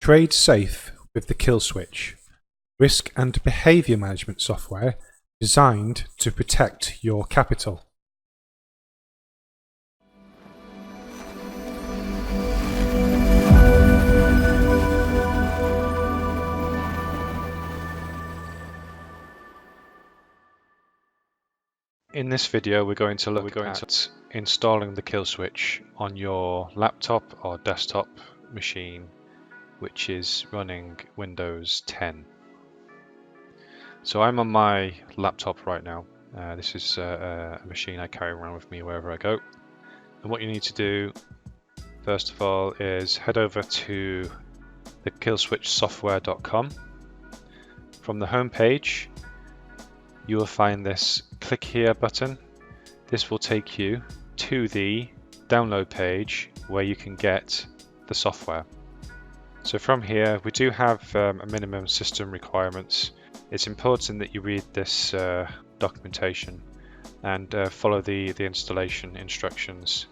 Trade safe with the KillSwitch, risk and behavior management software designed to protect your capital. In this video, we're going to look at installing the KillSwitch on your laptop or desktop machine, which is running Windows 10. So I'm on my laptop right now. This is a machine I carry around with me wherever I go. And what you need to do, first of all, is head over to the KillSwitchSoftware.com. From the home page, you will find this click here button. This will take you to the download page where you can get the software. So from here, we do have a minimum system requirements. It's important that you read this documentation and follow the installation instructions.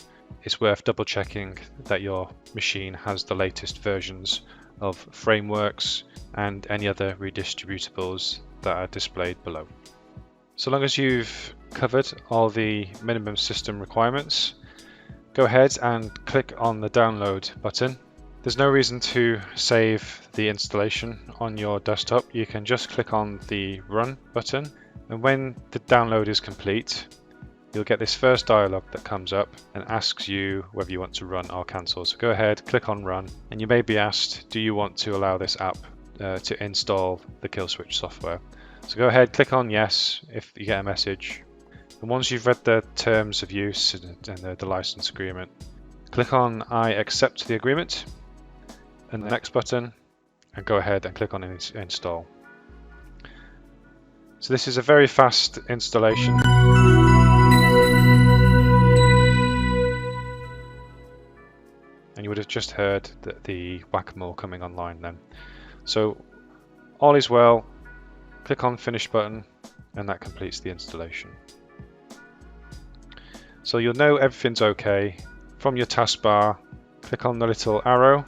It's worth double checking that your machine has the latest versions of frameworks and any other redistributables that are displayed below. So long as you've covered all the minimum system requirements, go ahead and click on the download button. There's no reason to save the installation on your desktop. You can just click on the run button, and when the download is complete, you'll get this first dialog that comes up and asks you whether you want to run or cancel. So go ahead, click on run, and you may be asked, do you want to allow this app to install the KillSwitch software? So go ahead, click on yes if you get a message. And once you've read the terms of use and the license agreement, click on I accept the agreement and the next button, and go ahead and click on install. So this is a very fast installation. And you would have just heard the whack-a-mole coming online then. So all is well. Click on finish button, and that completes the installation. So you'll know everything's okay. From your taskbar, click on the little arrow,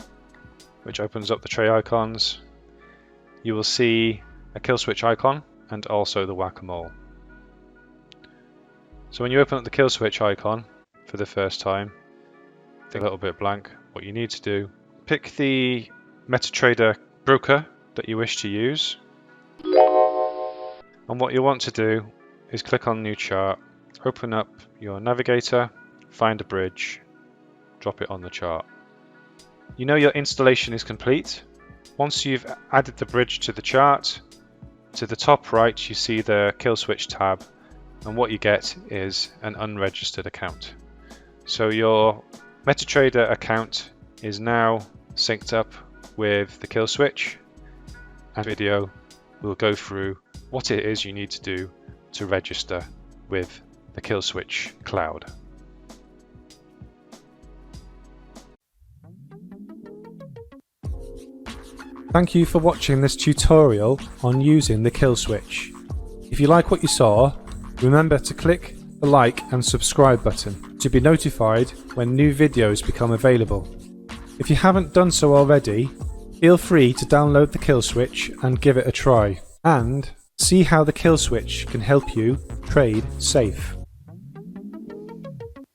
which opens up the tray icons. You will see a KillSwitch icon and also the whack-a-mole. So when you open up the KillSwitch icon for the first time, it's a little bit blank. What you need to do, pick the MetaTrader broker that you wish to use. And what you want to do is click on new chart, open up your navigator, find a bridge, drop it on the chart. You know your installation is complete. Once you've added the bridge to the chart, to the top right you see the KillSwitch tab, and what you get is an unregistered account. So your MetaTrader account is now synced up with the KillSwitch, and video will go through what it is you need to do to register with the KillSwitch cloud. Thank you for watching this tutorial on using the KillSwitch. If you like what you saw, remember to click the like and subscribe button to be notified when new videos become available. If you haven't done so already, feel free to download the KillSwitch and give it a try, and see how the KillSwitch can help you trade safe.